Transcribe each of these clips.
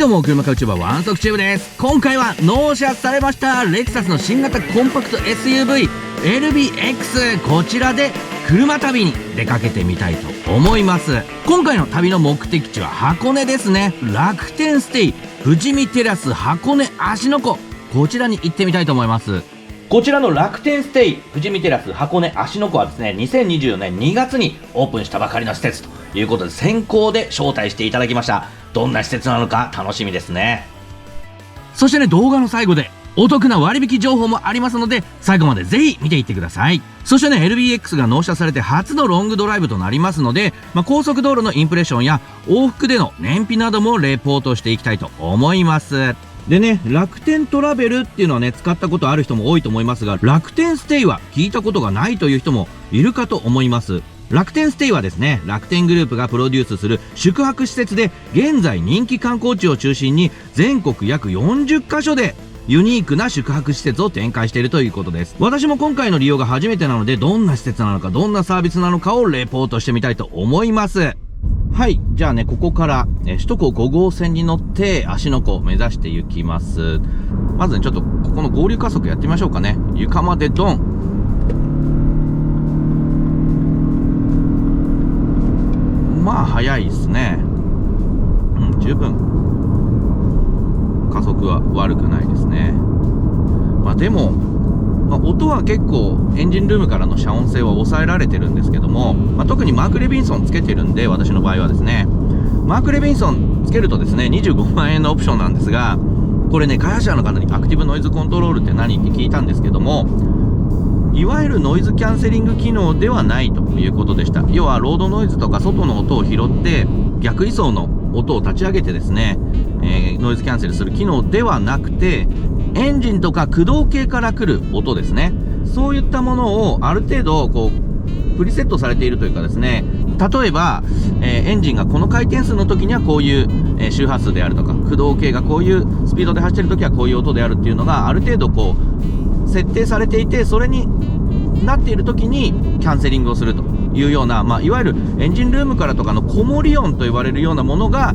どうも、車買うチューバーワンソクチューブです。今回は納車されましたレクサスの新型コンパクト SUV LBX、 こちらで車旅に出かけてみたいと思います。今回の旅の目的地は箱根ですね。楽天ステイ富士見テラス箱根芦ノ湖、こちらに行ってみたいと思います。こちらの楽天ステイ富士見テラス箱根芦ノ湖はですね、2024年2月にオープンしたばかりの施設ということで、先行で招待していただきました。どんな施設なのか楽しみですね。そしてね、動画の最後でお得な割引情報もありますので、最後までぜひ見ていってください。そしてね、LBX が納車されて初のロングドライブとなりますので、高速道路のインプレッションや往復での燃費などもレポートしていきたいと思います。でね、楽天トラベルっていうのはね、使ったことある人も多いと思いますが、楽天ステイは聞いたことがないという人もいるかと思います。楽天ステイはですね、楽天グループがプロデュースする宿泊施設で、現在人気観光地を中心に全国約40カ所でユニークな宿泊施設を展開しているということです。私も今回の利用が初めてなので、どんな施設なのか、どんなサービスなのかをレポートしてみたいと思います。はい、じゃあね、ここから首都高5号線に乗って芦ノ湖を目指して行きます。まずね、ちょっとここの合流加速やってみましょうかね。床までドン。まあ早いですね。十分加速は悪くないですね。でも、音は結構エンジンルームからの遮音性は抑えられてるんですけども、特にマーク・レビンソンつけてるんで、私の場合はですね、マーク・レビンソンつけるとですね、25万円のオプションなんですが、これね、開発者の方にアクティブノイズコントロールって何って聞いたんですけども、いわゆるノイズキャンセリング機能ではないということでした。要はロードノイズとか外の音を拾って逆位相の音を立ち上げてですね、ノイズキャンセルする機能ではなくて、エンジンとか駆動系から来る音ですね、そういったものをある程度こうプリセットされているというかですね、例えば、エンジンがこの回転数の時にはこういう、周波数であるとか、駆動系がこういうスピードで走っている時はこういう音であるっていうのがある程度こう設定されていて、それになっている時にキャンセリングをするというような、いわゆるエンジンルームからとかの子守音と言われるようなものが、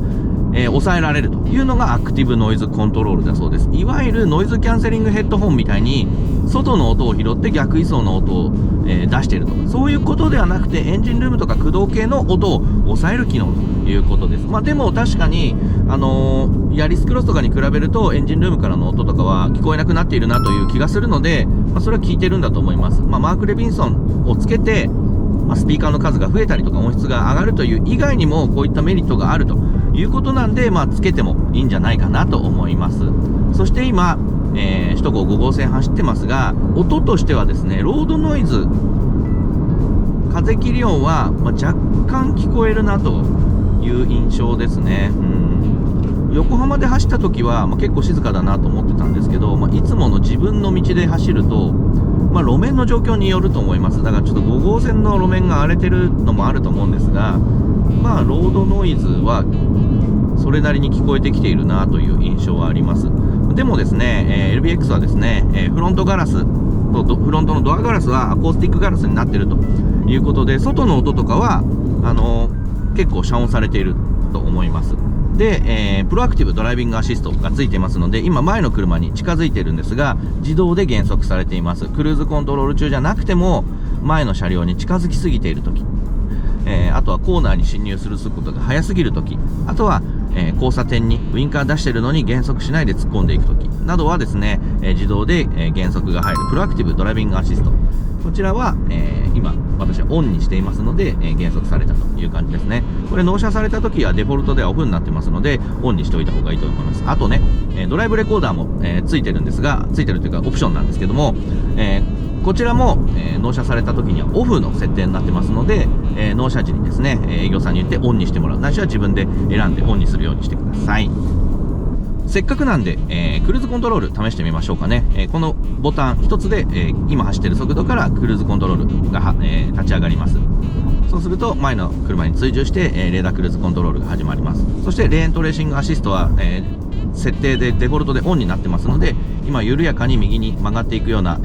抑えられるというのがアクティブノイズコントロールだそうです。いわゆるノイズキャンセリングヘッドホンみたいに外の音を拾って逆位相の音を、出しているとか、そういうことではなくて、エンジンルームとか駆動系の音を抑える機能ということです。でも確かにヤリスクロスとかに比べるとエンジンルームからの音とかは聞こえなくなっているなという気がするので、それは効いてるんだと思います。マーク・レビンソンをつけて、スピーカーの数が増えたりとか音質が上がるという以外にもこういったメリットがあるということなんで、つけてもいいんじゃないかなと思います。そして今、首都高5号線走ってますが、音としてはですね、ロードノイズ、風切り音は、若干聞こえるなという印象ですね。横浜で走った時は、結構静かだなと思ってたんですけど、いつもの自分の道で走ると、路面の状況によると思います。だからちょっと5号線の路面が荒れてるのもあると思うんですが、ロードノイズはそれなりに聞こえてきているなという印象はあります。でもですね、LBX はですね、フロントガラスとフロントのドアガラスはアコースティックガラスになっているということで、外の音とかは結構遮音されていると思います。で、プロアクティブドライビングアシストがついてますので、今前の車に近づいているんですが、自動で減速されています。クルーズコントロール中じゃなくても、前の車両に近づきすぎているとき、あとはコーナーに進入することが早すぎるとき、あとは、交差点にウインカー出しているのに減速しないで突っ込んでいくときなどはですね、自動で、減速が入るプロアクティブドライビングアシスト、こちらは、今私はオンにしていますので、減速されたという感じですね。これ納車された時はデフォルトではオフになってますので、オンにしておいた方がいいと思います。あとね、ドライブレコーダーも、ついてるんですが、ついてるというかオプションなんですけども、こちらも、納車された時にはオフの設定になってますので、納車時にですね、営業さんに言ってオンにしてもらう、ないしは自分で選んでオンにするようにしてください。せっかくなんで、クルーズコントロール試してみましょうかね。このボタン一つで、今走っている速度からクルーズコントロールが、立ち上がります。そうすると前の車に追従して、レーダークルーズコントロールが始まります。そしてレーントレーシングアシストは、設定でデフォルトでオンになってますので、今緩やかに右に曲がっていくような、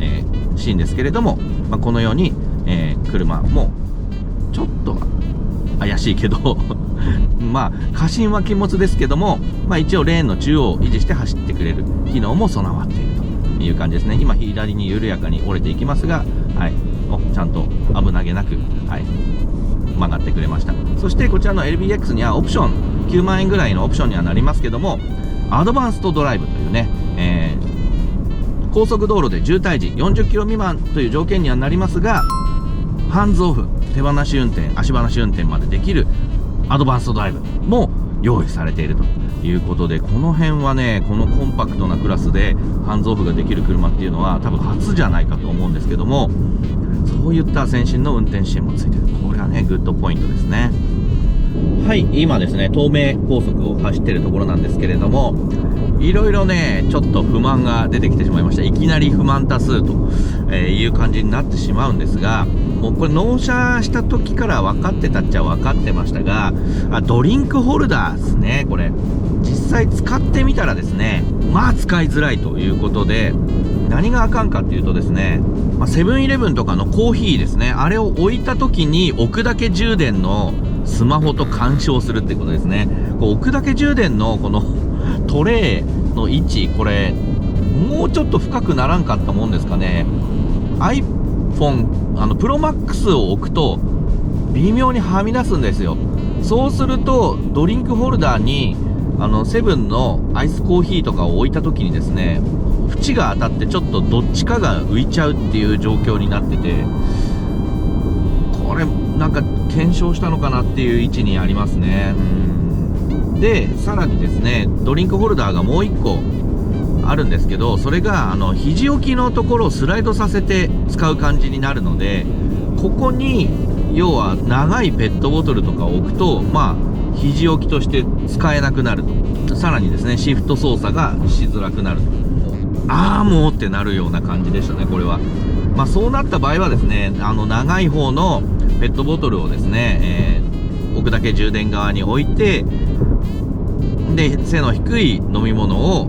シーンですけれども、このように、車もちょっと怪しいけどまあ過信は禁物ですけども、一応レーンの中央を維持して走ってくれる機能も備わっているという感じですね。今左に緩やかに折れていきますが、ちゃんと危なげなく、曲がってくれました。そしてこちらの LBX にはオプション9万円ぐらいのオプションにはなりますけども、アドバンストドライブというね、高速道路で渋滞時40キロ未満という条件にはなりますが、ハンズオフ、手放し運転、足放し運転までできるアドバンストドライブも用意されているということで、この辺はね、このコンパクトなクラスでハンズオフができる車っていうのは多分初じゃないかと思うんですけども、そういった先進の運転支援もついている。これはね、グッドポイントですね。今ですね、東名高速を走っているところなんですけれども、いろいろね、ちょっと不満が出てきてしまいました。いきなり不満多数という感じになってしまうんですが、もうこれ納車した時から分かってたっちゃ分かってましたが、ドリンクホルダーですね。これ実際使ってみたらですね、使いづらいということで、何があかんかっていうとですね、セブンイレブンとかのコーヒーですね、あれを置いた時に置くだけ充電のスマホと干渉するってことですね。こう置くだけ充電のこのトレーの位置、これもうちょっと深くならんかったもんですかね。 iPhone Pro Max を置くと微妙にはみ出すんですよ。そうするとドリンクホルダーにセブンのアイスコーヒーとかを置いた時にですね、縁が当たってちょっとどっちかが浮いちゃうっていう状況になってて、これなんか検証したのかなっていう位置にありますね。でさらにですね、ドリンクホルダーがもう1個あるんですけど、それが肘置きのところをスライドさせて使う感じになるので、ここに要は長いペットボトルとかを置くと肘置きとして使えなくなると。さらにですね、シフト操作がしづらくなると。もうってなるような感じでしたね、これは。そうなった場合はですね、長い方のペットボトルをですね、置くだけ充電側に置いて、で背の低い飲み物を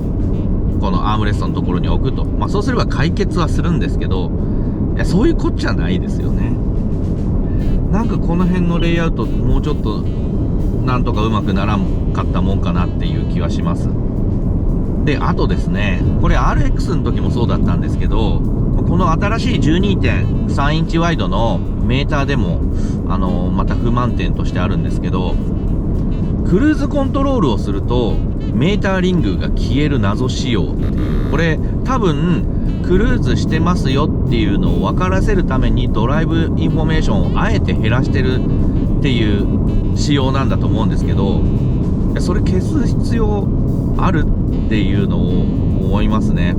このアームレストのところに置くと。そうすれば解決はするんですけど、そういうこっちゃないですよね。なんかこの辺のレイアウトもうちょっとなんとかうまくならんかったもんかなっていう気はします。であとですね、これ RX の時もそうだったんですけど、この新しい 12.3 インチワイドのメーターでもまた不満点としてあるんですけど、クルーズコントロールをするとメーターリングが消える謎仕様っていう、これ多分クルーズしてますよっていうのを分からせるためにドライブインフォメーションをあえて減らしてるっていう仕様なんだと思うんですけど、それ消す必要あるっていうのを思いますね。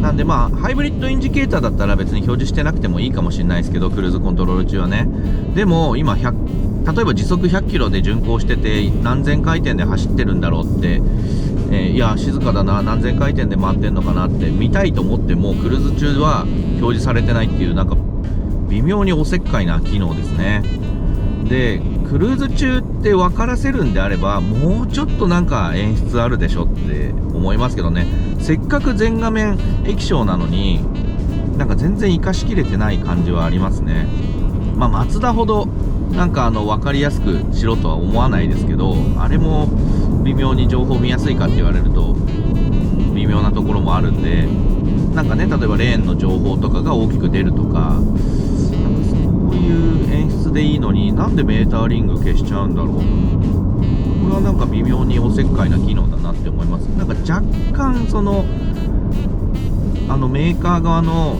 なんでハイブリッドインジケーターだったら別に表示してなくてもいいかもしれないですけど、クルーズコントロール中はね。でも今例えば時速100キロで巡航してて何千回転で走ってるんだろうって、いや静かだな、何千回転で回ってんのかなって見たいと思っても、クルーズ中は表示されてないっていう、なんか微妙におせっかいな機能ですね。でクルーズ中って分からせるんであれば、もうちょっとなんか演出あるでしょって思いますけどね。せっかく全画面液晶なのになんか全然活かしきれてない感じはありますね。マツダほどなんか分かりやすくしろとは思わないですけど、あれも微妙に情報見やすいかって言われると微妙なところもあるんで、なんかね、例えばレーンの情報とかが大きく出るとか、そういう演出でいいのになんでメーターリング消しちゃうんだろう。これはなんか微妙におせっかいな機能だなって思います。なんか若干そのメーカー側の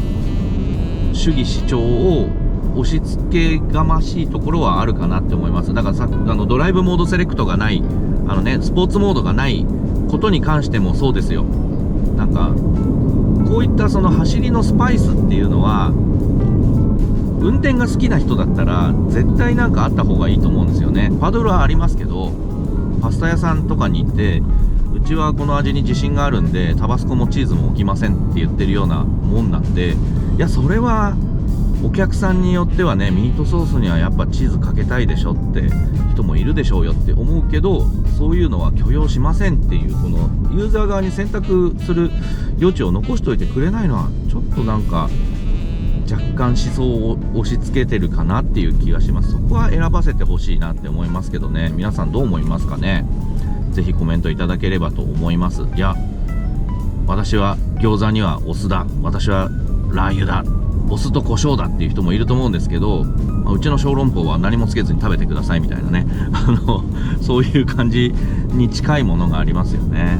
主義主張を押し付けがましいところはあるかなって思います。だからドライブモードセレクトがないスポーツモードがないことに関してもそうですよ。なんかこういったその走りのスパイスっていうのは運転が好きな人だったら絶対なんかあった方がいいと思うんですよね。パドルはありますけど、パスタ屋さんとかに行ってうちはこの味に自信があるんでタバスコもチーズも置きませんって言ってるようなもんなんで、いやそれはお客さんによってはね、ミートソースにはやっぱチーズかけたいでしょって人もいるでしょうよって思うけど、そういうのは許容しませんっていう、このユーザー側に選択する余地を残しておいてくれないのはちょっとなんか若干思想を押し付けてるかなっていう気がします。そこは選ばせてほしいなって思いますけどね。皆さんどう思いますかね。ぜひコメントいただければと思います。いや、私は餃子にはお酢だ、私はラー油だ、お酢と胡椒だっていう人もいると思うんですけど、うちの小籠包は何もつけずに食べてくださいみたいなねそういう感じに近いものがありますよね。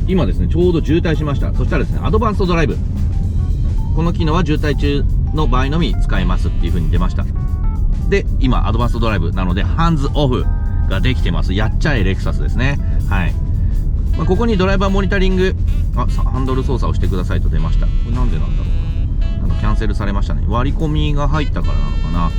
今ですね、ちょうど渋滞しました。そしたらですね、アドバンストドライブ、この機能は渋滞中の場合のみ使えますっていう風に出ました。で、今アドバンストドライブなのでハンズオフができてます。やっちゃえレクサスですね。はい、ここにドライバーモニタリング、ハンドル操作をしてくださいと出ました。これなんでなんだろうな。なんかキャンセルされましたね。割り込みが入ったからなのかな。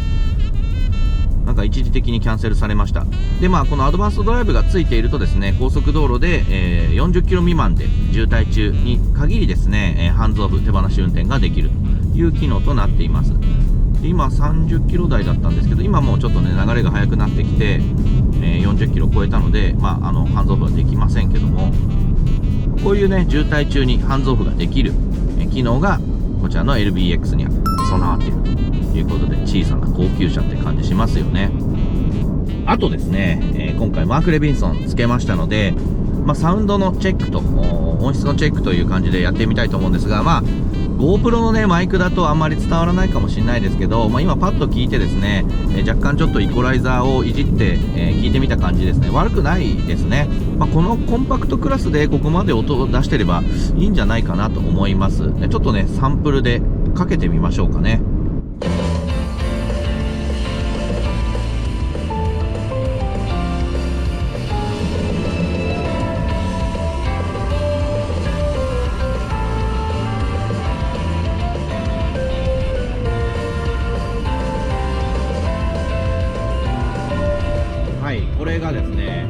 なんか一時的にキャンセルされました。で、このアドバンストドライブがついているとですね、高速道路で、40キロ未満で渋滞中に限りですね、ハンズオフ、手放し運転ができるという機能となっています。で、今30キロ台だったんですけど、今もうちょっとね、流れが速くなってきて、40キロ超えたので、ハンズオフはできませんけども、こういうね、渋滞中にハンズオフができる、機能がこちらの LBX には備わっているということで、小さな高級車って感じしますよね。あとですね、今回マーク・レビンソンつけましたので、サウンドのチェックと音質のチェックという感じでやってみたいと思うんですが、GoPro のねマイクだとあんまり伝わらないかもしれないですけど、今パッと聞いてですね、若干ちょっとイコライザーをいじって、聞いてみた感じですね。悪くないですね。このコンパクトクラスでここまで音を出してればいいんじゃないかなと思います。ちょっとねサンプルでかけてみましょうかね。これがですね、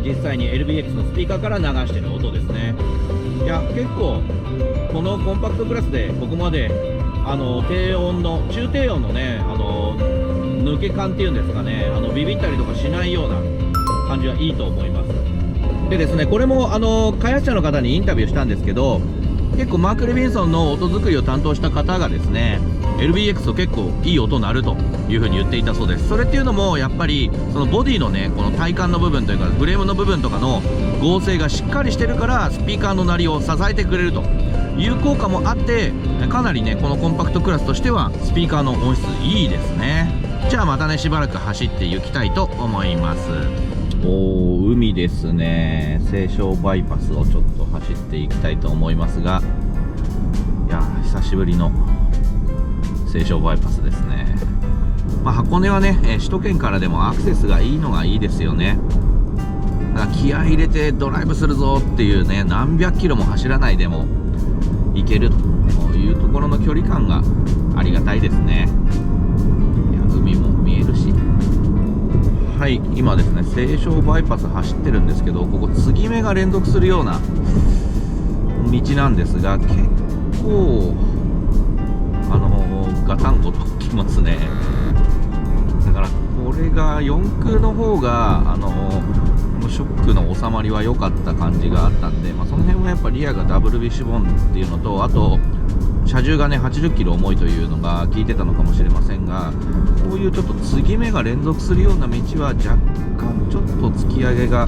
実際に LBX のスピーカーから流してる音ですね。いや、結構このコンパクトクラスでここまで低音の中低音のね抜け感っていうんですかね、ビビったりとかしないような感じはいいと思います。でですね、これも開発者の方にインタビューしたんですけど、結構マーク・レビンソンの音作りを担当した方がですね、LBX と結構いい音鳴るという風に言っていたそうです。それっていうのもやっぱりそのボディのね、この体幹の部分というかフレームの部分とかの合成がしっかりしてるから、スピーカーの鳴りを支えてくれるという効果もあって、かなりねこのコンパクトクラスとしてはスピーカーの音質いいですね。じゃあまたねしばらく走って行きたいと思います。海ですね。西湘バイパスをちょっと走っていきたいと思いますが、いや久しぶりの西湘バイパスですね。箱根はね、首都圏からでもアクセスがいいのがいいですよね。だから気合い入れてドライブするぞっていうね、何百キロも走らないでも行けるというところの距離感がありがたいですね。いや海も見えるし。はい、今ですね西湘バイパス走ってるんですけど、ここ継ぎ目が連続するような道なんですが、結構ガタンゴときますね。だからこれが4駆の方がショックの収まりは良かった感じがあったんで、その辺はやっぱリアがダブルビッシュボンっていうのと、あと車重がね80キロ重いというのが効いてたのかもしれませんが、こういうちょっと継ぎ目が連続するような道は若干ちょっと突き上げが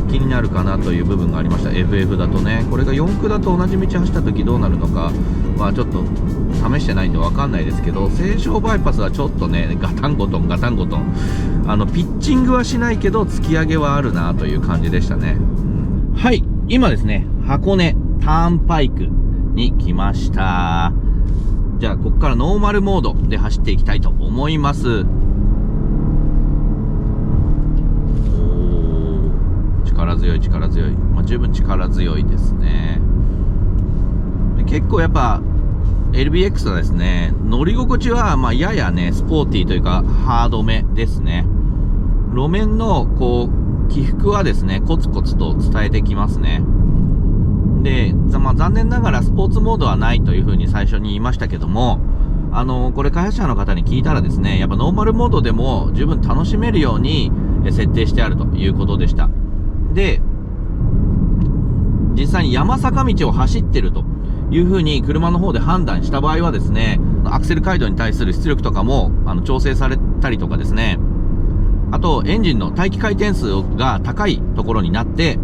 気になるかなという部分がありました。 FF だとね、これが4駆だと同じ道走った時どうなるのかはちょっと試してないんで分かんないですけど、西湘バイパスはちょっとねガタンゴトンガタンゴトンピッチングはしないけど突き上げはあるなという感じでしたね。はい、今ですね箱根ターンパイクに来ました。じゃあここからノーマルモードで走っていきたいと思います。力強い力強い、十分力強いですね。結構やっぱ LBX はですね、乗り心地はややねスポーティーというかハードめですね。路面のこう起伏はですねコツコツと伝えてきますね。で、残念ながらスポーツモードはないというふうに最初に言いましたけども、これ開発者の方に聞いたらですね、やっぱノーマルモードでも十分楽しめるように設定してあるということでした。で、実際に山坂道を走ってるというふうに車の方で判断した場合はですね、アクセル回路に対する出力とかも調整されたりとかですね、あとエンジンの待機回転数が高いところになって、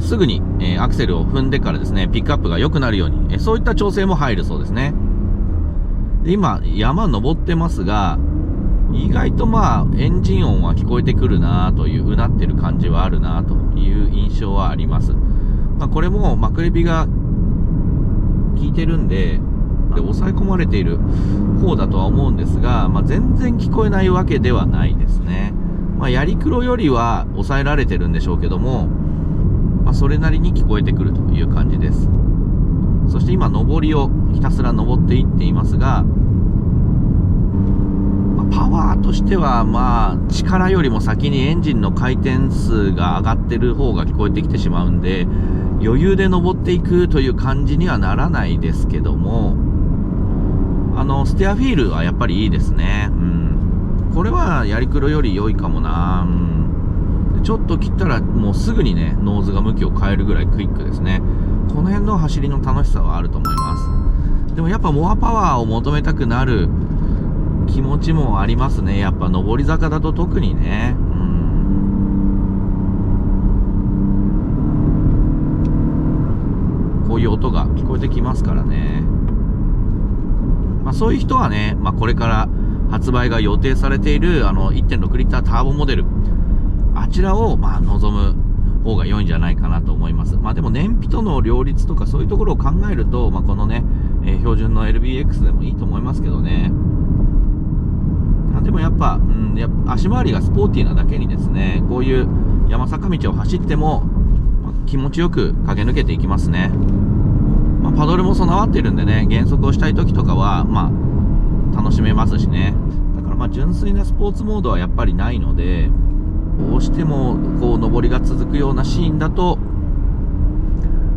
すぐに、アクセルを踏んでからですね、ピックアップが良くなるように、そういった調整も入るそうですね。で、今山登ってますが、意外とエンジン音は聞こえてくるなという、うなってる感じはあるなという印象はあります。これもマクレビが効いてるんで、抑え込まれている方だとは思うんですが、全然聞こえないわけではないですね。ヤリクロよりは抑えられてるんでしょうけども、それなりに聞こえてくるという感じです。そして今上りをひたすら登っていっていますが、パワーとしては力よりも先にエンジンの回転数が上がってる方が聞こえてきてしまうんで、余裕で登っていくという感じにはならないですけども、ステアフィールはやっぱりいいですね。これはヤリクロより良いかもな。ちょっと切ったらもうすぐにね、ノーズが向きを変えるぐらいクイックですね。この辺の走りの楽しさはあると思います。でもやっぱモアパワーを求めたくなる気持ちもありますね。やっぱ上り坂だと特にね。こういう音が聞こえてきますからね。そういう人はね、これから発売が予定されている1.6 リッターターボモデル、あちらを望む方が良いんじゃないかなと思います。でも燃費との両立とかそういうところを考えると、このね、標準の LBX でもいいと思いますけどね。でもやっぱ足回りがスポーティーなだけにですね、こういう山坂道を走っても、気持ちよく駆け抜けていきますね。パドルも備わってるんでね、減速をしたい時とかは楽しめますしね。だから純粋なスポーツモードはやっぱりないので、どうしてもこう上りが続くようなシーンだと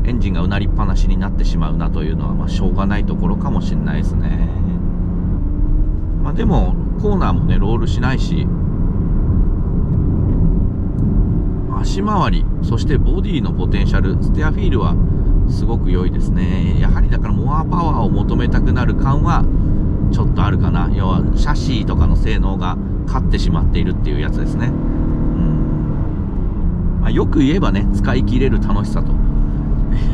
エンジンがうなりっぱなしになってしまうなというのはしょうがないところかもしれないですね。でもコーナーもねロールしないし、足回りそしてボディのポテンシャル、ステアフィールはすごく良いですね。やはりだからモアパワーを求めたくなる感はちょっとあるかな。要はシャシーとかの性能が勝ってしまっているっていうやつですね。よく言えばね、使い切れる楽しさと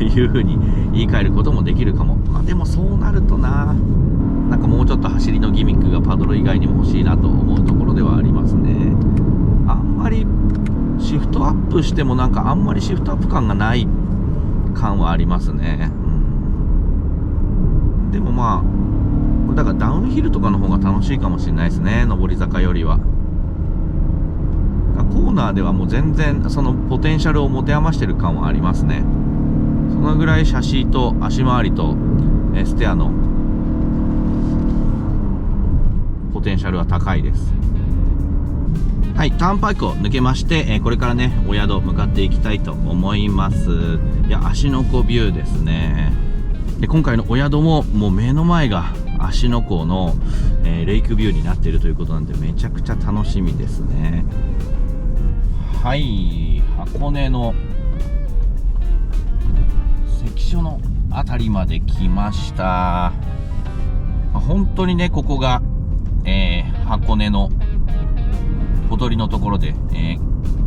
いうふうに言い換えることもできるかも。でもそうなるとなんかもうちょっと走りのギミックがパドル以外にも欲しいなと思うところではありますね。あんまりシフトアップしてもあんまりシフトアップ感がない感はありますね。でもこれだからダウンヒルとかの方が楽しいかもしれないですね、上り坂よりは。コーナーではもう全然そのポテンシャルを持て余してる感はありますね。そのぐらいシャシーと足回りとステアのポテンシャルは高いです。はい、ターンパイクを抜けまして、これからねお宿向かっていきたいと思います。いや、芦ノ湖ビューですね。で今回のお宿ももう目の前が芦ノ湖の、レイクビューになっているということなんで、めちゃくちゃ楽しみですね。はい、箱根の関所の辺りまで来ました。本当にねここが、箱根のほとりのところで、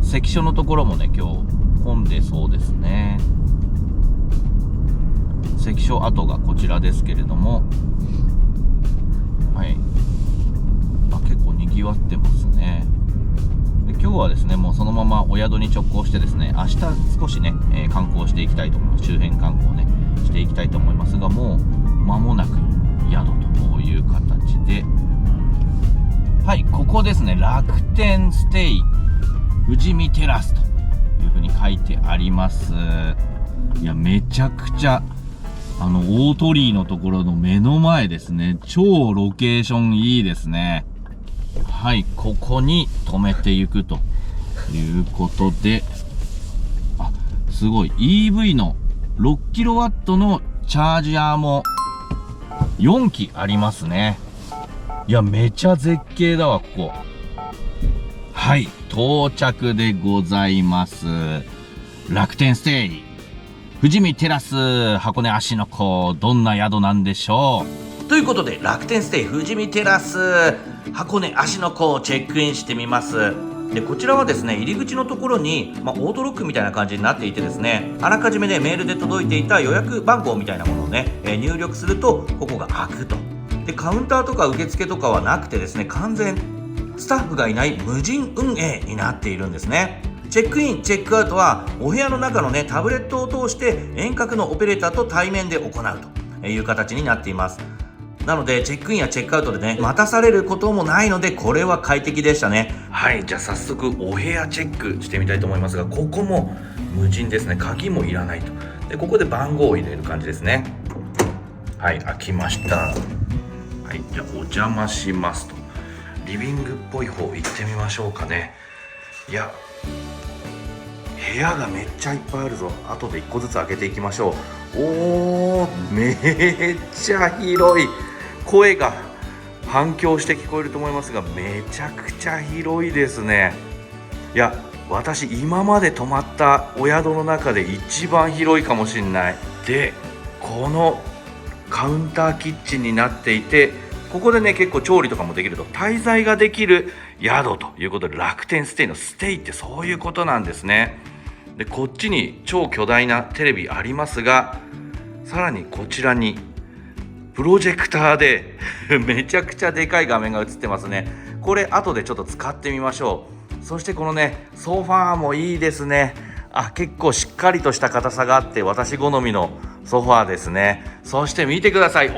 関所のところもね今日混んでそうですね。関所跡がこちらですけれども、はい、結構にぎわってますね。で今日はですねもうそのままお宿に直行してですね、明日少しね、観光していきたいと思います。周辺観光ねしていきたいと思いますが、もう間もなく宿という形で、はい、ここですね、楽天ステイ富士見テラスというふうに書いてあります。いや、めちゃくちゃ大鳥居のところの目の前ですね。超ロケーションいいですね。はい、ここに止めていくということで、すごい EV の 6kW のチャージャーも4基ありますね。いや、めちゃ絶景だわここ。はい、到着でございます。楽天ステイ富士見テラス箱根芦ノ湖、どんな宿なんでしょう。ということで、楽天ステイ富士見テラス箱根芦ノ湖をチェックインしてみます。でこちらはですね、入り口のところに、オートロックみたいな感じになっていてですね、あらかじめねメールで届いていた予約番号みたいなものをね、入力するとここが開くと。でカウンターとか受付とかはなくてですね、完全スタッフがいない無人運営になっているんですね。チェックインチェックアウトはお部屋の中のねタブレットを通して遠隔のオペレーターと対面で行うという形になっています。なのでチェックインやチェックアウトでね待たされることもないので、これは快適でしたね。はい、じゃあ早速お部屋チェックしてみたいと思いますが、ここも無人ですね。鍵もいらないと。でここで番号を入れる感じですね。はい、開きました。はい、じゃあお邪魔しますと。リビングっぽい方行ってみましょうかね。いや、部屋がめっちゃいっぱいあるぞ。後で1個ずつ開けていきましょう。おー、めっちゃ広い。声が反響して聞こえると思いますが、めちゃくちゃ広いですね。いや、私今まで泊まったお宿の中で一番広いかもしれない。でこのカウンターキッチンになっていて、ここでね結構調理とかもできると。滞在ができる宿ということで、楽天ステイのステイってそういうことなんですね。でこっちに超巨大なテレビありますが、さらにこちらにプロジェクターでめちゃくちゃでかい画面が映ってますね。これ後でちょっと使ってみましょう。そしてこのねソファーもいいですね。結構しっかりとした硬さがあって私好みのソファーですね。そして見てください。こ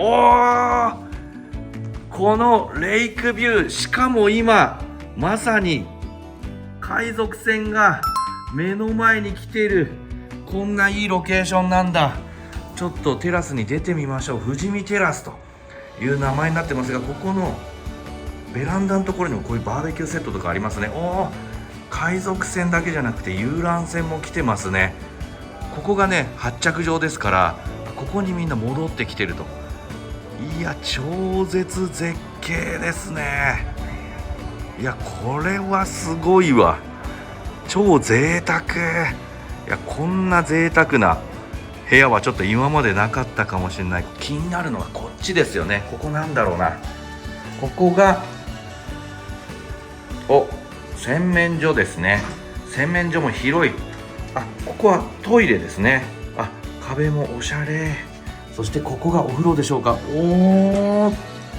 のレイクビュー、しかも今まさに海賊船が目の前に来ている。こんないいロケーションなんだ。ちょっとテラスに出てみましょう。富士見テラスという名前になってますが、ここのベランダのところにもこういうバーベキューセットとかありますね。海賊船だけじゃなくて遊覧船も来てますね。ここがね発着場ですから、ここにみんな戻ってきてると。いや、超絶絶景ですね。いや、これはすごいわ。超贅沢。いや、こんな贅沢な部屋はちょっと今までなかったかもしれない。気になるのはこっちですよね。ここなんだろうな。ここが洗面所ですね。洗面所も広い。ここはトイレですね。壁もおしゃれ。そしてここがお風呂でしょうか。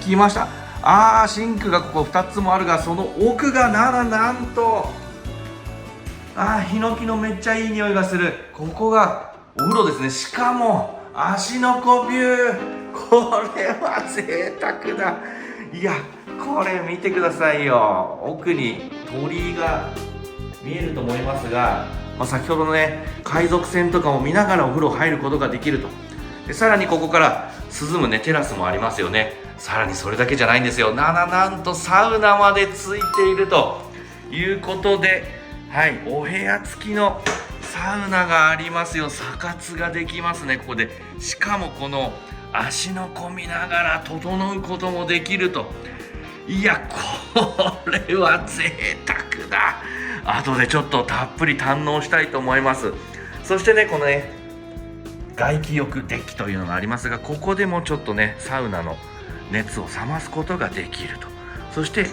来ました。シンクがここ2つもあるが、その奥がなんとヒノキのめっちゃいい匂いがする。ここがお風呂ですね。しかも芦ノ湖ビュー。これは贅沢だ。いや、これ見てくださいよ。奥に鳥居が見えると思いますが、先ほどのね海賊船とかも見ながらお風呂入ることができると。でさらにここから涼むねテラスもありますよね。さらにそれだけじゃないんですよ。なんとサウナまでついているということで、お部屋付きのサウナがありますよ。サ活ができますね、ここで。しかもこの芦ノ湖見ながら整うこともできると。いや、これは贅沢だ。後でちょっとたっぷり堪能したいと思います。そしてね、このね外気浴デッキというのがありますが、ここでもちょっとねサウナの熱を冷ますことができると。そしてこ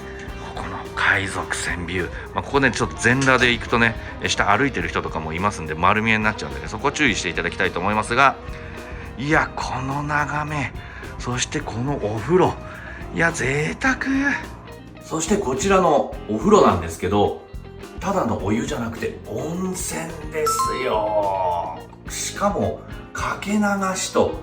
この海賊船ビュー、ここねちょっと全裸で行くとね下歩いてる人とかもいますんで丸見えになっちゃうんでね、そこは注意していただきたいと思いますが、いや、この眺め、そしてこのお風呂、いや贅沢。そしてこちらのお風呂なんですけど、ただのお湯じゃなくて温泉ですよ。しかもかけ流しと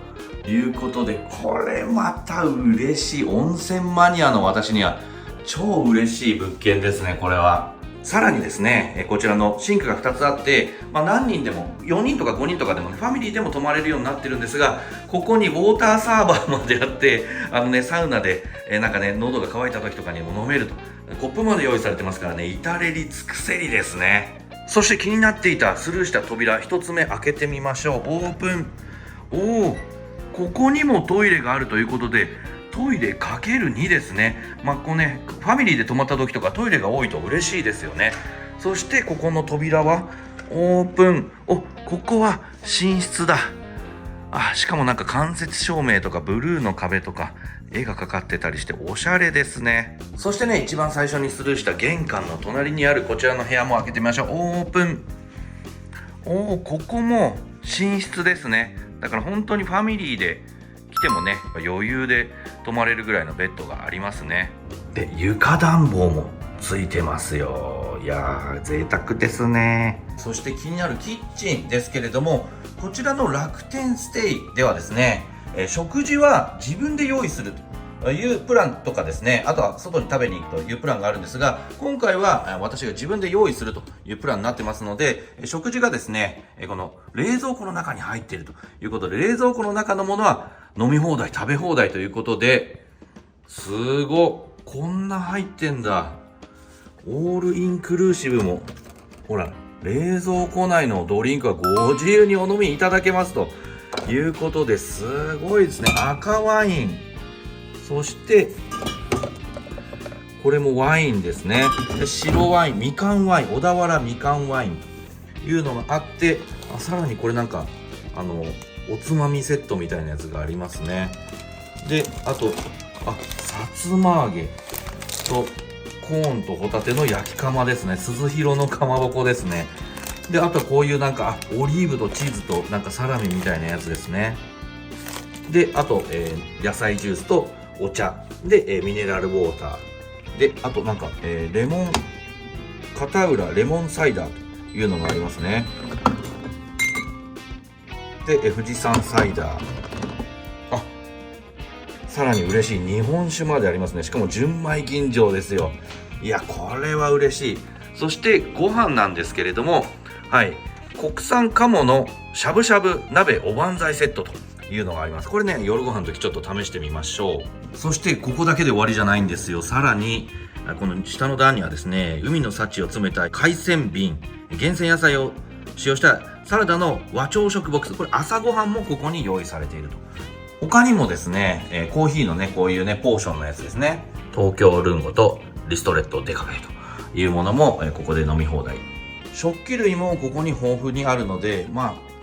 いうことで、これまた嬉しい。温泉マニアの私には超嬉しい物件ですね、これは。さらにですね、こちらのシンクが2つあって、何人でも4人とか5人とかでも、ファミリーでも泊まれるようになってるんですが、ここにウォーターサーバーまであって、サウナで、喉が渇いた時とかにも飲めると。コップまで用意されてますからね、至れり尽くせりですね。そして気になっていたスルーした扉1つ目開けてみましょう。オープン。ここにもトイレがあるということで、トイレ ×2 ですね。ファミリーで泊まった時とかトイレが多いと嬉しいですよね。そしてここの扉はオープン。ここは寝室だ。しかもなんか間接照明とかブルーの壁とか絵がかかってたりしておしゃれですね。そしてね、一番最初にスルーした玄関の隣にあるこちらの部屋も開けてみましょう。オープン。ここも寝室ですね。だから本当にファミリーで来てもね、余裕で泊まれるぐらいのベッドがありますね。で、床暖房もついてますよ。いやー、贅沢ですね。そして気になるキッチンですけれども、こちらの楽天ステイではですね、食事は自分で用意するというプランとかですね、あとは外に食べに行くというプランがあるんですが、今回は私が自分で用意するというプランになってますので、食事がですね、この冷蔵庫の中に入っているということで、冷蔵庫の中のものは飲み放題、食べ放題ということで、すごい、こんな入ってんだ。オールインクルーシブも、ほら、冷蔵庫内のドリンクはご自由にお飲みいただけますということで、すごいですね。赤ワイン、そしてこれもワインですね。で、白ワイン、みかんワイン、小田原みかんワインというのがあって、さらにこれなんかおつまみセットみたいなやつがありますね。で、あとさつま揚げとコーンとホタテの焼き釜ですね。鈴廣のかまぼこですね。で、あとはこういうなんかオリーブとチーズとなんかサラミみたいなやつですね。で、あと、野菜ジュースとお茶で、ミネラルウォーターで、あとなんか、レモン片浦レモンサイダーというのがありますね。で、富士山サイダー、さらに嬉しい日本酒までありますね。しかも純米吟醸ですよ。いや、これは嬉しい。そしてご飯なんですけれども、国産鴨のしゃぶしゃぶ鍋おばんざいセットというのがあります。これね、夜ご飯の時ちょっと試してみましょう。そしてここだけで終わりじゃないんですよ。さらにこの下の段にはですね、海の幸を詰めた海鮮瓶、厳選野菜を使用したサラダの和朝食ボックス、これ朝ごはんもここに用意されていると。他にもですね、コーヒーのね、こういうね、ポーションのやつですね。東京ルンゴとリストレットデカフェというものも、ここで飲み放題。食器類もここに豊富にあるので、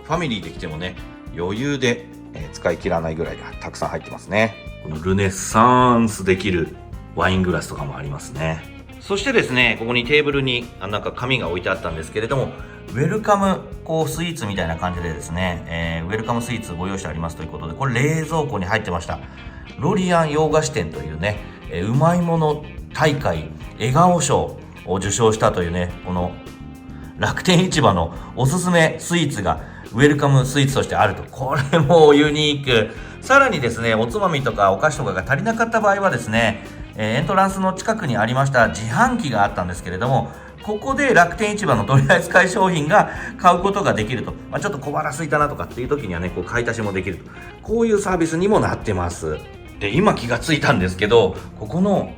ファミリーで来てもね、余裕で、使い切らないぐらいがたくさん入ってますね。このルネッサンスできるワイングラスとかもありますね。そしてですね、ここにテーブルになんか紙が置いてあったんですけれども、ウェルカムスイーツみたいな感じでですね、ウェルカムスイーツご用意してありますということで、これ冷蔵庫に入ってました。ロリアン洋菓子店というね、うまいもの大会笑顔賞を受賞したというね、この楽天市場のおすすめスイーツがウェルカムスイーツとしてあると。これもユニーク。さらにですね、おつまみとかお菓子とかが足りなかった場合はですね、エントランスの近くにありました自販機があったんですけれども、ここで楽天市場の取り扱い商品が買うことができると。ちょっと小腹空いたなとかっていう時にはね、買い足しもできると。こういうサービスにもなってます。で、今気がついたんですけど、ここの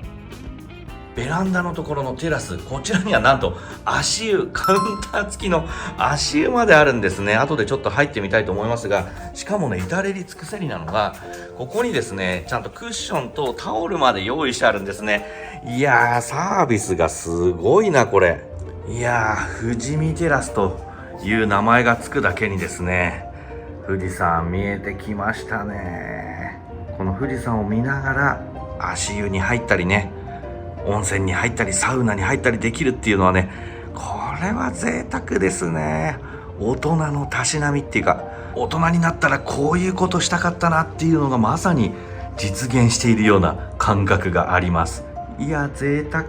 ベランダのところのテラス、こちらにはなんと足湯、カウンター付きの足湯まであるんですね。後でちょっと入ってみたいと思いますが、しかもね、至れり尽くせりなのが、ここにですね、ちゃんとクッションとタオルまで用意してあるんですね。いやー、サービスがすごいな、これ。いやー、富士見テラスという名前がつくだけにですね、富士山見えてきましたね。この富士山を見ながら足湯に入ったりね、温泉に入ったりサウナに入ったりできるっていうのはね、これは贅沢ですね。大人のたしなみっていうか、大人になったらこういうことしたかったなっていうのがまさに実現しているような感覚があります。いや、贅沢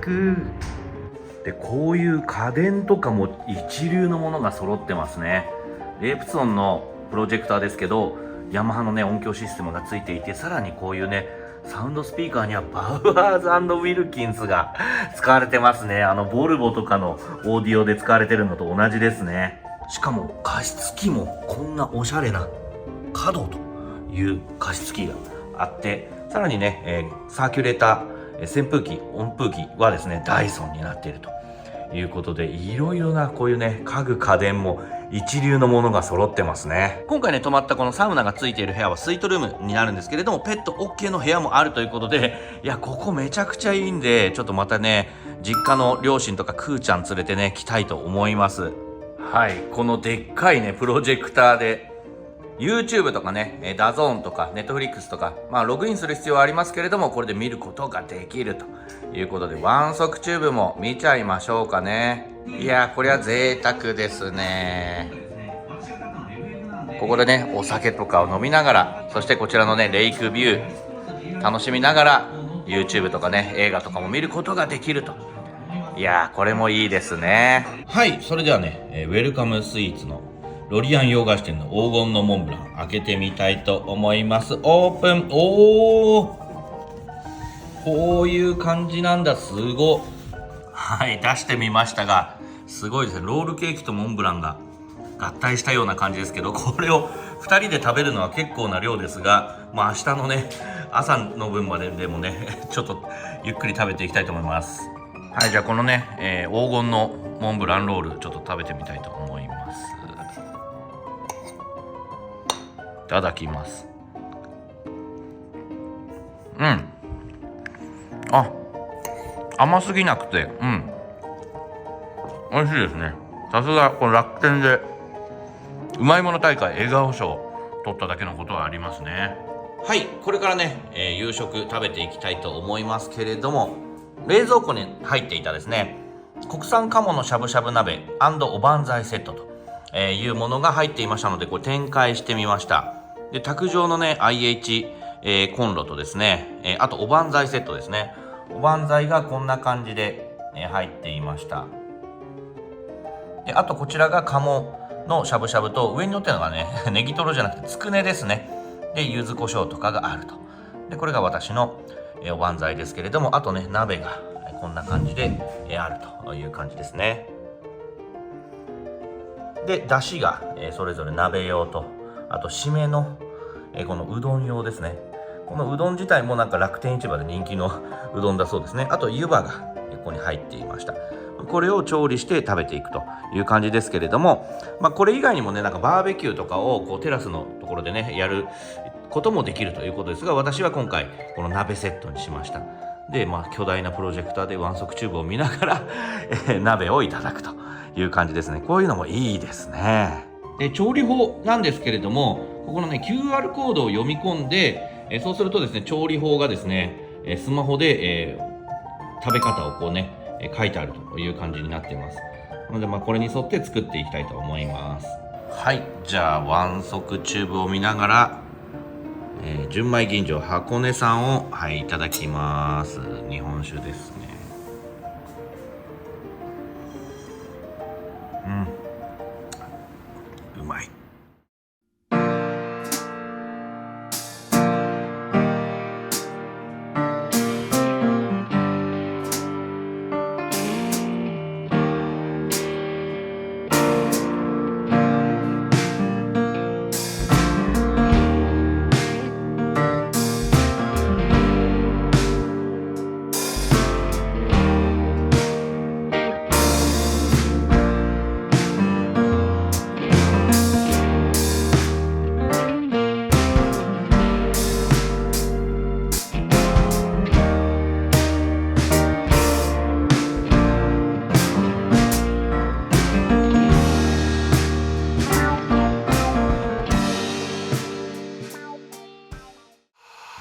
で、こういう家電とかも一流のものが揃ってますね。レイプソンのプロジェクターですけど、ヤマハのね、音響システムがついていて、さらにこういうね、サウンドスピーカーにはバウアーズ&ウィルキンスが使われてますね。ボルボとかのオーディオで使われてるのと同じですね。しかも加湿器もこんなおしゃれな角という加湿器があって、さらにね、サーキュレーター、扇風機、温風機はですね、ダイソンになっているということで、いろいろなこういうね、家具家電も一流のものが揃ってますね。今回ね、泊まったこのサウナがついている部屋はスイートルームになるんですけれども、ペット OK の部屋もあるということで、いや、ここめちゃくちゃいいんで、ちょっとまたね、実家の両親とかクーちゃん連れてね、来たいと思います。はい、このでっかいねプロジェクターで YouTube とかねダゾーンとか Netflix とか、ログインする必要はありますけれども、これで見ることができるということで、ワンソクチューブも見ちゃいましょうかね。いやこれは贅沢ですね。ここでねお酒とかを飲みながら、そしてこちらのねレイクビュー楽しみながら YouTube とかね映画とかも見ることができると。いやこれもいいですね。はい、それではね、ウェルカムスイーツのロリアン洋菓子店の黄金のモンブラン開けてみたいと思います。オープン。おー、こういう感じなんだ。すごっ。はい、出してみましたが、すごいですね。ロールケーキとモンブランが合体したような感じですけど、これを2人で食べるのは結構な量ですが、明日のね朝の分まででもねちょっとゆっくり食べていきたいと思います。はい、じゃあこのね、黄金のモンブランロールちょっと食べてみたいと思います。いただきます。甘すぎなくて美味しいですね。さすがこの楽天でうまいもの大会笑顔賞取っただけのことはありますね。はい、これからね、夕食食べていきたいと思いますけれども、冷蔵庫に入っていたですね国産鴨のしゃぶしゃぶ鍋&おばんざいセットというものが入っていましたので、これ展開してみました。で卓上のね IH、コンロとですね、あとおばんざいセットですね。おばんざいがこんな感じで、入っていました。であとこちらが鴨のしゃぶしゃぶと、上に乗ってるのがねネギトロじゃなくてつくねですね。で柚子胡椒とかがあると。でこれが私のおばんざいですけれども、あとね鍋がこんな感じであるという感じですね。でだしがそれぞれ鍋用と、あと締めのこのうどん用ですね。このうどん自体もなんか楽天市場で人気のうどんだそうですね。あと湯葉がここに入っていました。これを調理して食べていくという感じですけれども、これ以外にもねなんかバーベキューとかをこうテラスのところでねやることもできるということですが、私は今回この鍋セットにしました。で巨大なプロジェクターでワンソクチューブを見ながら鍋をいただくという感じですね。こういうのもいいですね。で調理法なんですけれども、ここのね QR コードを読み込んで、そうするとですね調理法がですねスマホで、食べ方をこうね書いてあるという感じになっています。なのでこれに沿って作っていきたいと思います。はい、じゃあワンソクチューブを見ながら、純米吟醸箱根産をいただきます。日本酒ですね。うまい。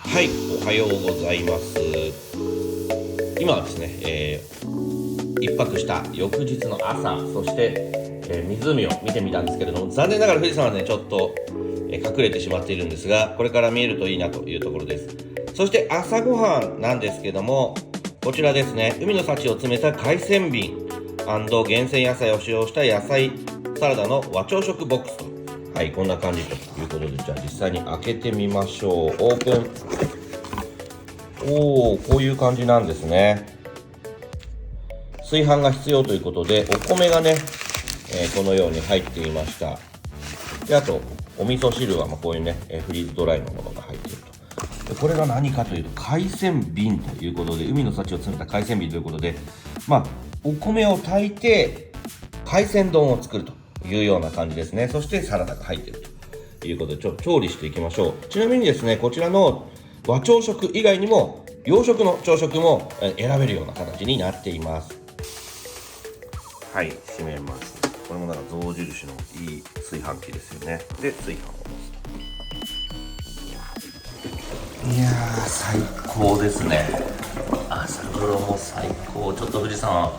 はい、おはようございます。今はですね、一泊した翌日の朝、そして、湖を見てみたんですけれども、残念ながら富士山はねちょっと、隠れてしまっているんですが、これから見えるといいなというところです。そして朝ごはんなんですけども、こちらですね、海の幸を詰めた海鮮瓶&厳選野菜を使用した野菜サラダの和朝食ボックスと、はい、こんな感じということで、じゃあ実際に開けてみましょう。オープン。こういう感じなんですね。炊飯が必要ということで、お米がね、このように入っていました。であとお味噌汁はこういうねフリーズドライのものが入っていると。でこれが何かというと海鮮瓶ということで、海の幸を詰めた海鮮瓶ということで、お米を炊いて海鮮丼を作るというような感じですね。そしてサラダが入っているということで、調理していきましょう。ちなみにですね、こちらの和朝食以外にも洋食の朝食も選べるような形になっています。はい、閉めます。これもなんか象象印のいい炊飯器ですよね。で炊飯をいやー最高ですね。朝風呂も最高。ちょっと富士山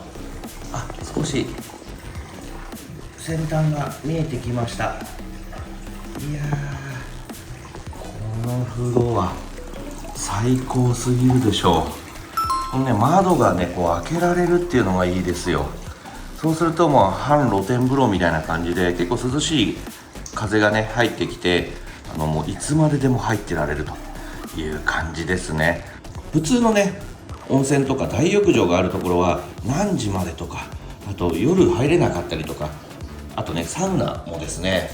少し先端が見えてきました。いやーこの風呂は最高すぎるでしょう。このね窓がねこう開けられるっていうのがいいですよ。そうするともう半露天風呂みたいな感じで結構涼しい風がね入ってきてもういつまででも入ってられるという感じですね。普通のね温泉とか大浴場があるところは何時までとか、あと夜入れなかったりとか、あとねサウナもですね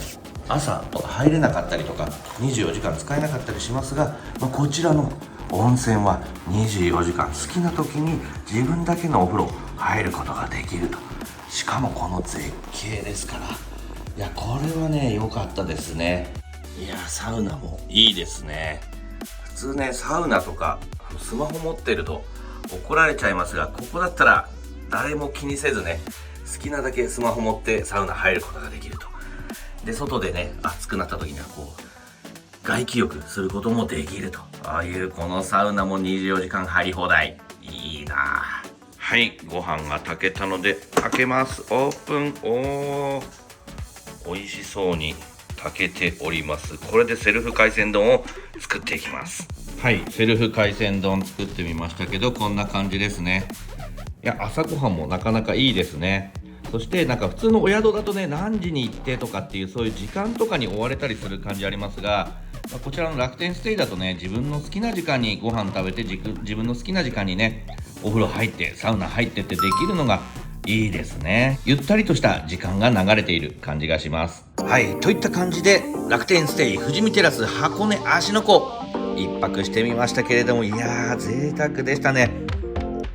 朝とか入れなかったりとか24時間使えなかったりしますが、こちらの温泉は24時間好きな時に自分だけのお風呂入ることができると。しかもこの絶景ですから、いやこれはね良かったですね。いやサウナもいいですね。普通ねサウナとかスマホ持ってると怒られちゃいますが、ここだったら誰も気にせずね好きなだけスマホ持ってサウナ入ることができると。で外でね暑くなった時にはこう外気浴することもできると。このサウナも24時間入り放題、いいな。はい、ご飯が炊けたので開けます。オープン。美味しそうに炊けております。これでセルフ海鮮丼を作っていきます。はい、セルフ海鮮丼作ってみましたけど、こんな感じですね。いや朝ごはんもなかなかいいですね。そしてなんか普通のお宿だとね何時に行ってとかっていうそういう時間とかに追われたりする感じありますが、こちらの楽天ステイだとね自分の好きな時間にご飯食べて自分の好きな時間にねお風呂入ってサウナ入ってってできるのがいいですね。ゆったりとした時間が流れている感じがします。はい、といった感じで楽天ステイ富士見テラス箱根芦ノ湖一泊してみましたけれども、いやー贅沢でしたね。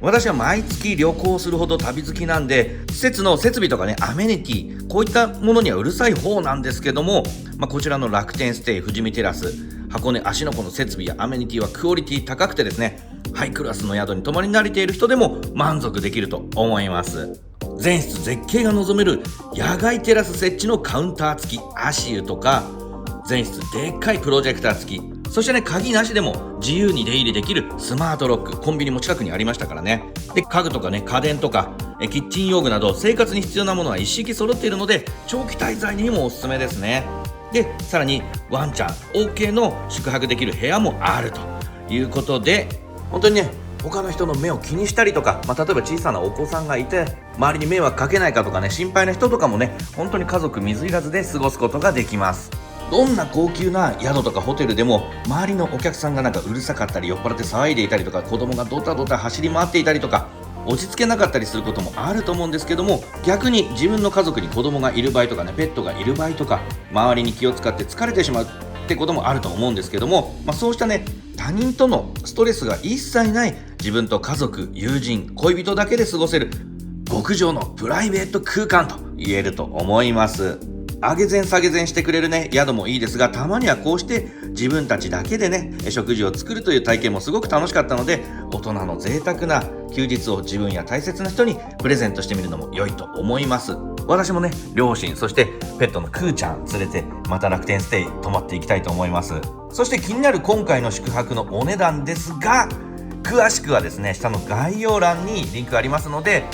私は毎月旅行するほど旅好きなんで、施設の設備とかねアメニティこういったものにはうるさい方なんですけども、こちらの楽天ステイ富士見テラス箱根芦ノ湖の設備やアメニティはクオリティ高くてですね、ハイクラスの宿に泊まり慣れている人でも満足できると思います。全室絶景が望める野外テラス設置のカウンター付き足湯とか、全室でっかいプロジェクター付き、そしてね鍵なしでも自由に出入りできるスマートロック、コンビニも近くにありましたからね。で家具とかね家電とかキッチン用具など生活に必要なものは一式揃っているので長期滞在にもおすすめですね。でさらにワンちゃん OK の宿泊できる部屋もあるということで、本当にね他の人の目を気にしたりとか、例えば小さなお子さんがいて周りに迷惑かけないかとかね心配な人とかもね本当に家族水入らずで過ごすことができます。どんな高級な宿とかホテルでも周りのお客さんがなんかうるさかったり酔っ払って騒いでいたりとか、子供がドタドタ走り回っていたりとか落ち着けなかったりすることもあると思うんですけども、逆に自分の家族に子供がいる場合とかねペットがいる場合とか周りに気を使って疲れてしまうってこともあると思うんですけども、そうしたね他人とのストレスが一切ない自分と家族、友人、恋人だけで過ごせる極上のプライベート空間と言えると思います。上げ膳下げ膳してくれるね宿もいいですが、たまにはこうして自分たちだけでね食事を作るという体験もすごく楽しかったので、大人の贅沢な休日を自分や大切な人にプレゼントしてみるのも良いと思います。私もね両親そしてペットのクーちゃん連れてまた楽天ステイ泊まっていきたいと思います。そして気になる今回の宿泊のお値段ですが、詳しくはですね下の概要欄にリンクがありますので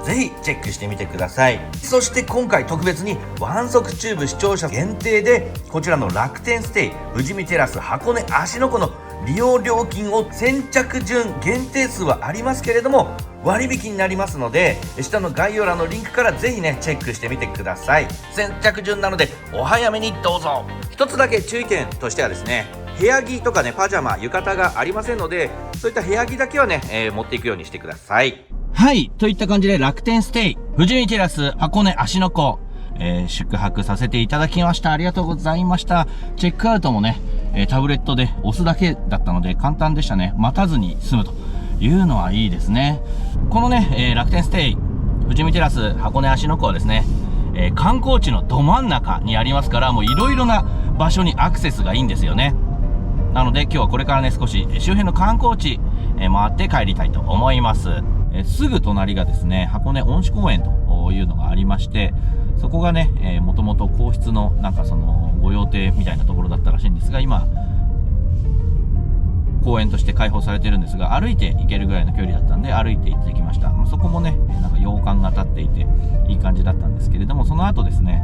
ぜひチェックしてみてください。そして今回特別にワンソクチューブ視聴者限定でこちらの楽天ステイ富士見テラス箱根芦ノ湖の利用料金を先着順限定数はありますけれども割引になりますので、下の概要欄のリンクからぜひねチェックしてみてください。先着順なのでお早めにどうぞ。一つだけ注意点としてはですね、部屋着とかねパジャマ浴衣がありませんので、そういった部屋着だけはね、持っていくようにしてください。はい、といった感じで楽天ステイ富士見テラス箱根芦ノ湖、宿泊させていただきました。ありがとうございました。チェックアウトもね、タブレットで押すだけだったので簡単でしたね。待たずに済むというのはいいですね。このね、楽天ステイ富士見テラス箱根芦ノ湖はですね、観光地のど真ん中にありますから、もういろいろな場所にアクセスがいいんですよね。なので今日はこれからね少し周辺の観光地、回って帰りたいと思います。すぐ隣がですね箱根恩賜公園というのがありまして、そこがね、もともと皇室のなんかその御用邸みたいなところだったらしいんですが、今公園として開放されてるんですが、歩いて行けるぐらいの距離だったんで歩いて行ってきました。そこもね、なんか洋館が立っていていい感じだったんですけれども、その後ですね、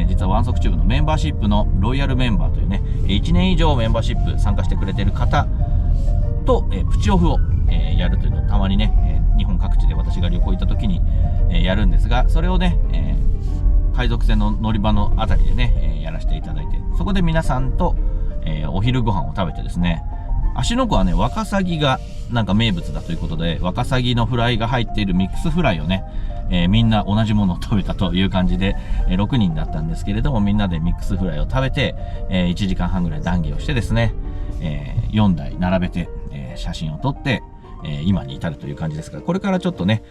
実はワンソクチューブのメンバーシップのロイヤルメンバーというね、1年以上メンバーシップ参加してくれてる方と、プチオフを、やるというのをたまにね、日本各地で私が旅行行った時に、やるんですが、それをね、海賊船の乗り場のあたりでね、やらせていただいて、そこで皆さんと、お昼ご飯を食べてですね、芦ノ湖はね、ワカサギがなんか名物だということで、ワカサギのフライが入っているミックスフライをね、みんな同じものを食べたという感じで、6人だったんですけれども、みんなでミックスフライを食べて、1時間半ぐらい談義をしてですね、4台並べて、写真を撮って、今に至るという感じですが、これからちょっとね、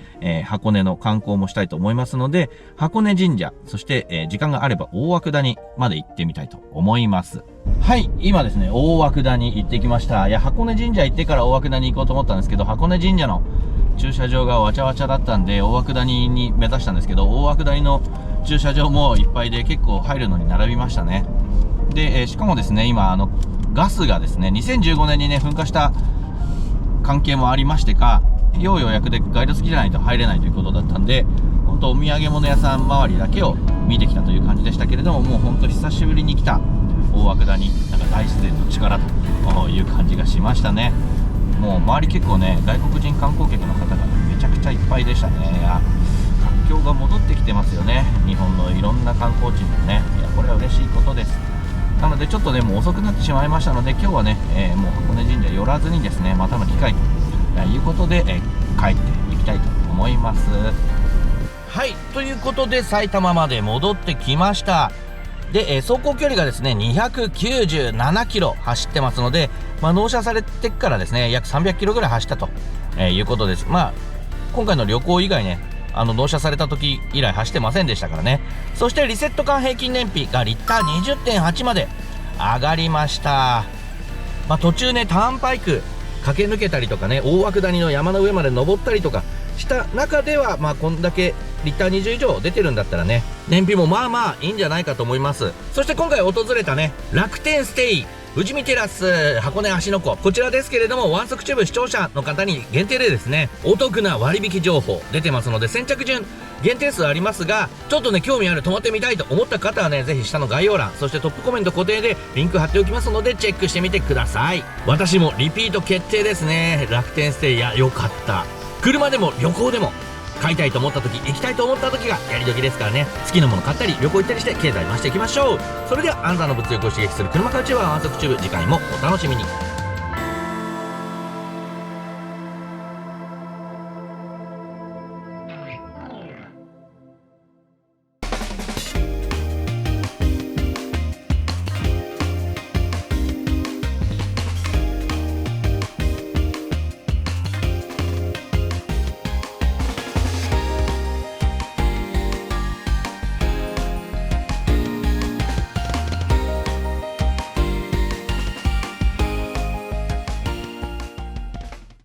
箱根の観光もしたいと思いますので、箱根神社、そして、時間があれば大涌谷まで行ってみたいと思います。はい、今ですね、大涌谷行ってきました。いや、箱根神社行ってから大涌谷行こうと思ったんですけど、箱根神社の駐車場がわちゃわちゃだったんで、大涌谷に目指したんですけど、大涌谷の駐車場もいっぱいで結構入るのに並びましたね。で、しかもですね、今、ガスがですね、2015年にね、噴火した関係もありましてか、要予約でガイド付きじゃないと入れないということだったんで、本当お土産物屋さん周りだけを見てきたという感じでしたけれども、もう本当久しぶりに来た大涌谷、なんか大自然の力という感じがしましたね。もう周り結構ね、外国人観光客の方がめちゃくちゃいっぱいでしたね。活況が戻ってきてますよね、日本のいろんな観光地もね。いや、これは嬉しいことです。なのでちょっとね、もう遅くなってしまいましたので、今日はね、もう箱根神社寄らずにですね、またの機会ということで、帰っていきたいと思います。はい、ということで埼玉まで戻ってきました。で、走行距離がですね、297キロ走ってますので、納車されてからですね、約300キロぐらい走ったと、いうことです。今回の旅行以外ね、納車された時以来走ってませんでしたからね。そしてリセット間平均燃費がリッター 20.8 まで上がりました。途中ね、ターンパイク駆け抜けたりとかね、大涌谷の山の上まで登ったりとかした中では、こんだけリッター20以上出てるんだったらね、燃費もまあまあいいんじゃないかと思います。そして今回訪れたね、楽天ステイ富士見テラス箱根芦ノ湖、こちらですけれども、ワンソクチューブ視聴者の方に限定でですね、お得な割引情報出てますので、先着順限定数ありますが、ちょっとね、興味ある、泊まってみたいと思った方はね、ぜひ下の概要欄、そしてトップコメント固定でリンク貼っておきますので、チェックしてみてください。私もリピート決定ですね。楽天ステイ、よかった。車でも旅行でも買いたいと思った時、行きたいと思った時がやり時ですからね、好きなもの買ったり旅行行ったりして経済回していきましょう。それではあなたの物欲を刺激する車買うチューバーワンソクチューブ、次回もお楽しみに。